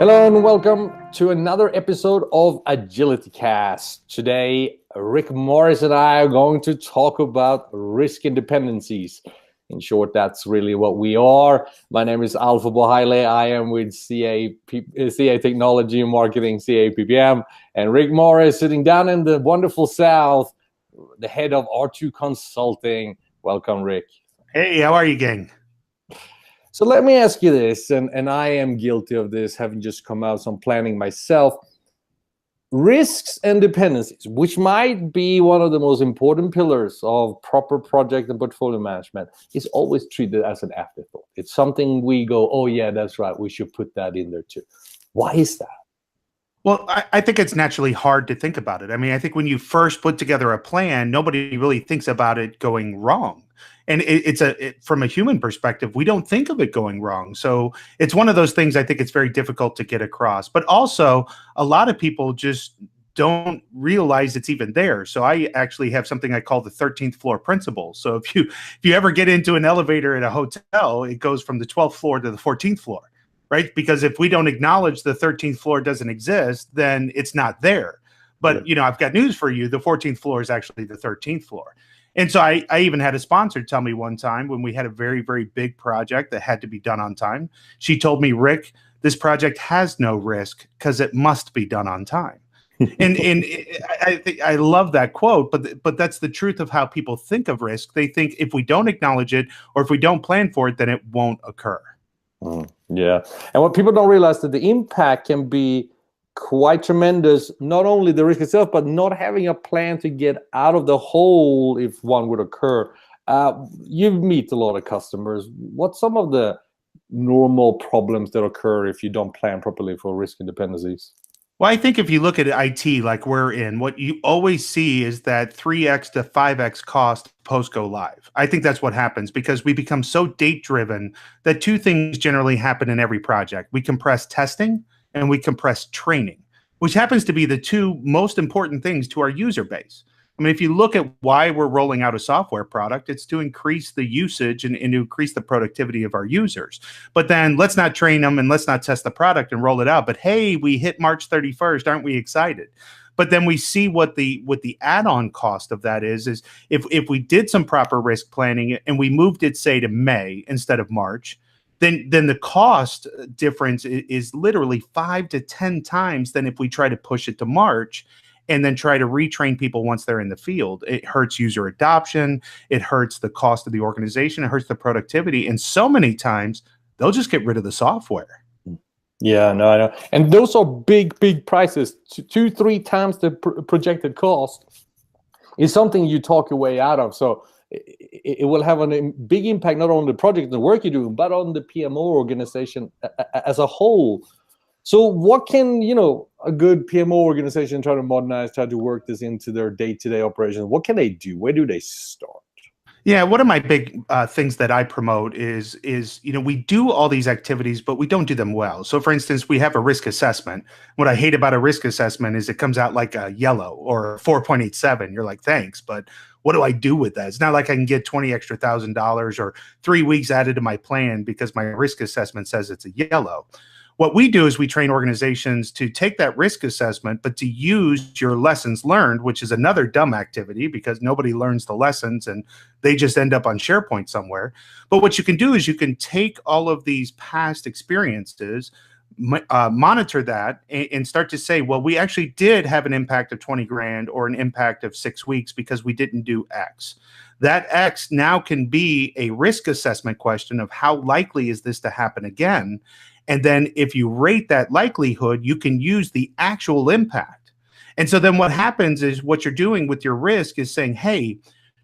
Hello and welcome to another episode of AgilityCast. Today, Rick Morris and I are going to talk about risk and dependencies. In short, that's really what we are. My name is Alpha Bohaile. I am with CA Technology and Marketing, CA PPM. And Rick Morris sitting down in the wonderful South, the head of R2 Consulting. Welcome, Rick. Hey, how are you, gang? So let me ask you this, and I am guilty of this, having just come out some planning myself. Risks and dependencies, which might be one of the most important pillars of proper project and portfolio management, is always treated as an afterthought. It's something we go, oh yeah, that's right, we should put that in there too. Why is that? Well, I think it's naturally hard to think about it. I mean, I think when you first put together a plan, nobody really thinks about it going wrong. And from a human perspective, we don't think of it going wrong. So it's one of those things I think it's very difficult to get across. But also, a lot of people just don't realize it's even there. So I actually have something I call the 13th floor principle. So if you ever get into an elevator at a hotel, it goes from the 12th floor to the 14th floor, right? Because if we don't acknowledge the 13th floor doesn't exist, then it's not there. But, I've got news for you. The 14th floor is actually the 13th floor. And so I even had a sponsor tell me one time when we had a very, very big project that had to be done on time. She told me, Rick, this project has no risk because it must be done on time. and I love that quote, but that's the truth of how people think of risk. They think if we don't acknowledge it or if we don't plan for it, then it won't occur. Yeah. And what people don't realize that the impact can be quite tremendous, not only the risk itself, but not having a plan to get out of the hole if one would occur. You meet a lot of customers. What's some of the normal problems that occur if you don't plan properly for risk and dependencies? Well, I think if you look at IT like we're in, what you always see is that 3x to 5x cost post go live. I think that's what happens because we become so date driven that two things generally happen in every project. We compress testing and we compress training, which happens to be the two most important things to our user base. I mean, if you look at why we're rolling out a software product, it's to increase the usage and to increase the productivity of our users. But then let's not train them and let's not test the product and roll it out. But hey, we hit March 31st. Aren't we excited? But then we see what the add-on cost of that is if we did some proper risk planning and we moved it, say, to May instead of March, then the cost difference is literally 5 to 10 times than if we try to push it to March and then try to retrain people once they're in the field. It hurts user adoption. It hurts the cost of the organization. It hurts the productivity. And so many times, they'll just get rid of the software. Yeah, no, I know. And those are big, big prices. 2-3 times the projected cost is something you talk your way out of. So it will have a big impact not on the project and the work you do, but on the PMO organization as a whole. So what can, a good PMO organization try to modernize, try to work this into their day-to-day operations? What can they do? Where do they start? Yeah, one of my big things that I promote is we do all these activities, but we don't do them well. So, for instance, we have a risk assessment. What I hate about a risk assessment is it comes out like a yellow or 4.87. You're like, thanks, but what do I do with that? It's not like I can get $20,000 extra or 3 weeks added to my plan because my risk assessment says it's a yellow. What we do is we train organizations to take that risk assessment, but to use your lessons learned, which is another dumb activity because nobody learns the lessons and they just end up on SharePoint somewhere. But what you can do is you can take all of these past experiences, monitor that and start to say, well, we actually did have an impact of 20 grand or an impact of 6 weeks because we didn't do X. That X now can be a risk assessment question of how likely is this to happen again? And then if you rate that likelihood, you can use the actual impact. And so then what happens is what you're doing with your risk is saying, hey,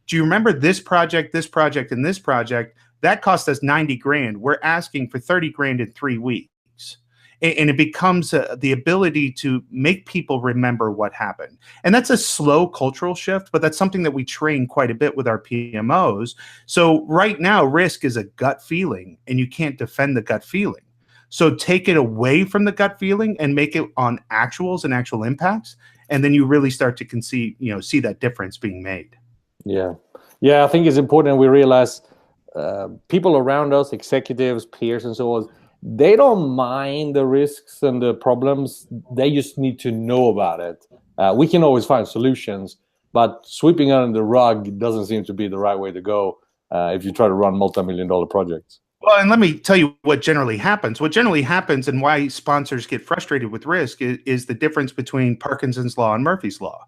do you remember this project, and this project? That cost us 90 grand. We're asking for 30 grand in 3 weeks. And it becomes the ability to make people remember what happened. And that's a slow cultural shift, but that's something that we train quite a bit with our PMOs. So right now, risk is a gut feeling, and you can't defend the gut feeling. So take it away from the gut feeling and make it on actuals and actual impacts. And then you really start to see that difference being made. Yeah. I think it's important we realize people around us, executives, peers, and so on, they don't mind the risks and the problems. They just need to know about it. We can always find solutions, but sweeping under the rug doesn't seem to be the right way to go if you try to run multi-million-dollar projects. Well, and let me tell you what generally happens. What generally happens and why sponsors get frustrated with risk is the difference between Parkinson's law and Murphy's law.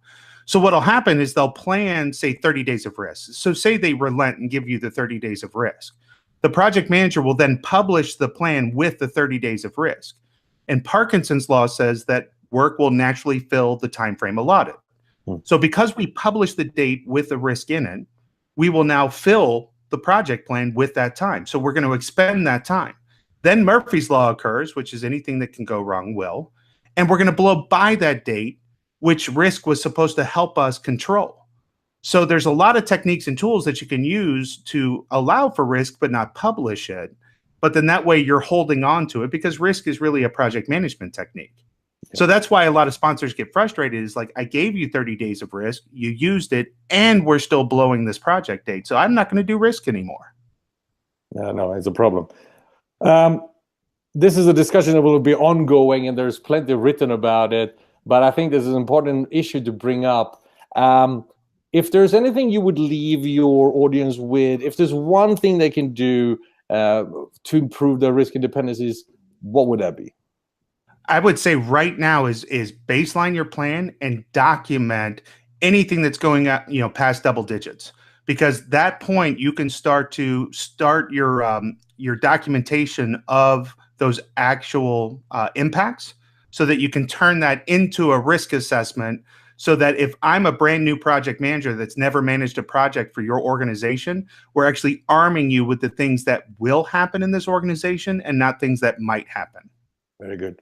So what'll happen is they'll plan, say, 30 days of risk. So say they relent and give you the 30 days of risk. The project manager will then publish the plan with the 30 days of risk. And Parkinson's law says that work will naturally fill the time frame allotted. So because we publish the date with the risk in it, we will now fill the project plan with that time. So we're going to expend that time. Then Murphy's law occurs, which is anything that can go wrong will, and we're going to blow by that date, which risk was supposed to help us control. So there's a lot of techniques and tools that you can use to allow for risk but not publish it. But then that way you're holding on to it, because risk is really a project management technique. So that's why a lot of sponsors get frustrated, is like, I gave you 30 days of risk, you used it, and we're still blowing this project date. So I'm not going to do risk anymore. No, it's a problem. This is a discussion that will be ongoing, and there's plenty written about it. But I think this is an important issue to bring up. If there's anything you would leave your audience with, if there's one thing they can do to improve their risk and dependencies, what would that be? I would say right now is baseline your plan and document anything that's going up, past double digits, because that point you can start your documentation of those actual impacts, so that you can turn that into a risk assessment. So that if I'm a brand new project manager that's never managed a project for your organization, we're actually arming you with the things that will happen in this organization and not things that might happen. Very good.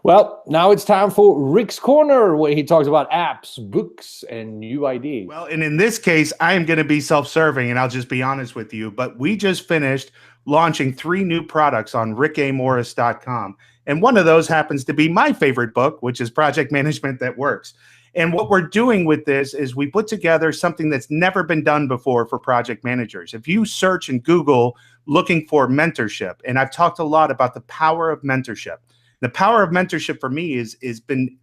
Well, now it's time for Rick's Corner, where he talks about apps, books, and new ideas. Well, and in this case, I am going to be self-serving, and I'll just be honest with you, but we just finished launching 3 new products on rickamorris.com. And one of those happens to be my favorite book, which is Project Management That Works. And what we're doing with this is we put together something that's never been done before for project managers. If you search in Google looking for mentorship, and I've talked a lot about the power of mentorship. The power of mentorship for me is been,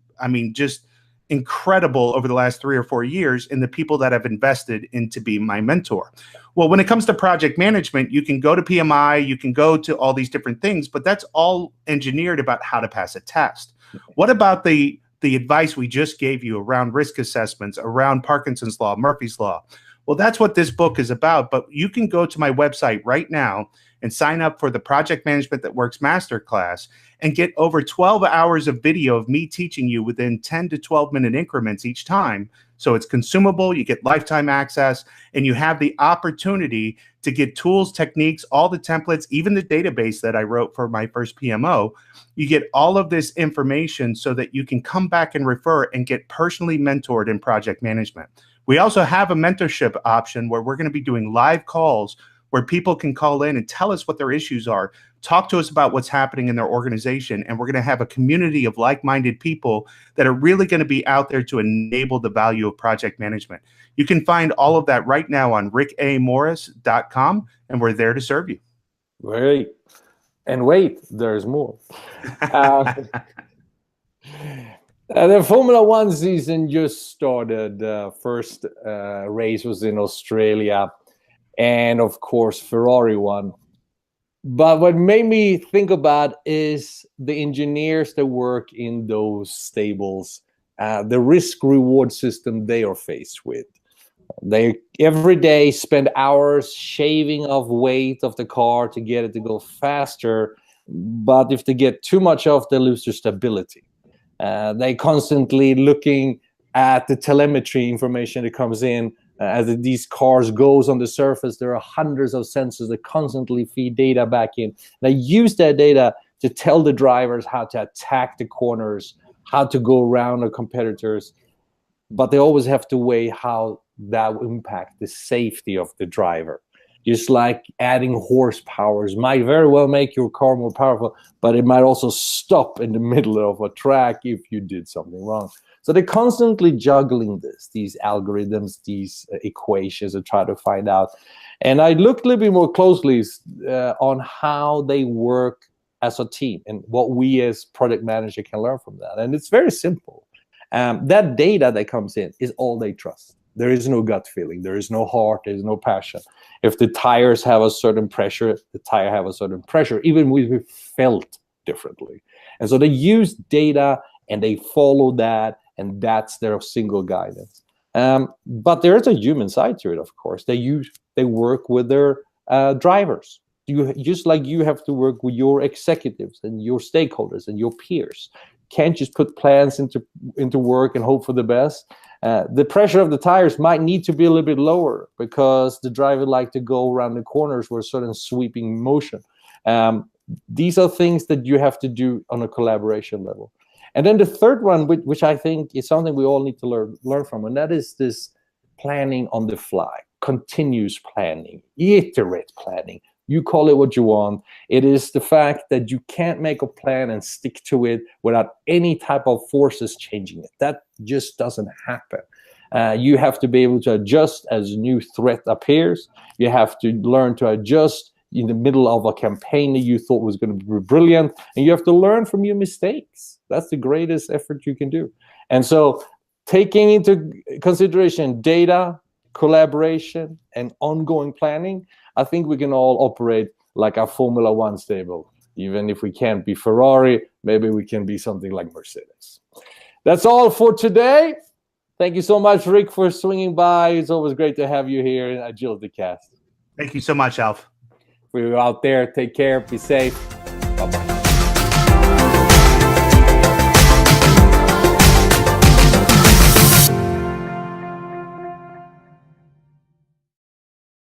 just incredible over the last 3 or 4 years in the people that have invested into being my mentor. Well, when it comes to project management, you can go to PMI, you can go to all these different things, but that's all engineered about how to pass a test. What about the advice we just gave you around risk assessments, around Parkinson's law, Murphy's law? Well, that's what this book is about. But you can go to my website right now and sign up for the Project Management That Works Masterclass and get over 12 hours of video of me teaching you within 10 to 12 minute increments each time. So it's consumable, you get lifetime access, and you have the opportunity to get tools, techniques, all the templates, even the database that I wrote for my first PMO. You get all of this information so that you can come back and refer and get personally mentored in project management. We also have a mentorship option where we're going to be doing live calls where people can call in and tell us what their issues are, talk to us about what's happening in their organization, and we're going to have a community of like-minded people that are really going to be out there to enable the value of project management. You can find all of that right now on rickamorris.com, and we're there to serve you. Great. And wait, there's more. The Formula One season just started. First race was in Australia. And of course, Ferrari won. But what made me think about is the engineers that work in those stables, the risk-reward system they are faced with. They every day spend hours shaving off weight of the car to get it to go faster. But if they get too much off, they lose their stability. They constantly looking at the telemetry information that comes in. As these cars goes on the surface, there are hundreds of sensors that constantly feed data back in. They use that data to tell the drivers how to attack the corners, how to go around the competitors. But they always have to weigh how that will impact the safety of the driver. Just like adding horsepower might very well make your car more powerful, but it might also stop in the middle of a track if you did something wrong. So they're constantly juggling these algorithms, these equations to try to find out. And I looked a little bit more closely on how they work as a team, and what we as project manager can learn from that. And it's very simple. That data that comes in is all they trust. There is no gut feeling. There is no heart. There is no passion. If the tires have a certain pressure, the tire have a certain pressure, even if we felt differently. And so they use data and they follow that, and that's their single guidance. But there is a human side to it, of course. They work with their drivers. Just like you have to work with your executives and your stakeholders and your peers. Can't just put plans into work and hope for the best. The pressure of the tires might need to be a little bit lower because the driver like to go around the corners with a certain sweeping motion. These are things that you have to do on a collaboration level. And then the third one, which I think is something we all need to learn from, and that is this planning on the fly, continuous planning, iterate planning. You call it what you want. It is the fact that you can't make a plan and stick to it without any type of forces changing it. That just doesn't happen. You have to be able to adjust as a new threat appears. You have to learn to adjust in the middle of a campaign that you thought was going to be brilliant. And you have to learn from your mistakes. That's the greatest effort you can do. And so taking into consideration data, collaboration, and ongoing planning, I think we can all operate like a Formula One stable. Even if we can't be Ferrari, maybe we can be something like Mercedes. That's all for today. Thank you so much, Rick, for swinging by. It's always great to have you here in AgilityCast. Thank you so much, Alf. We're out there. Take care. Be safe. Bye-bye.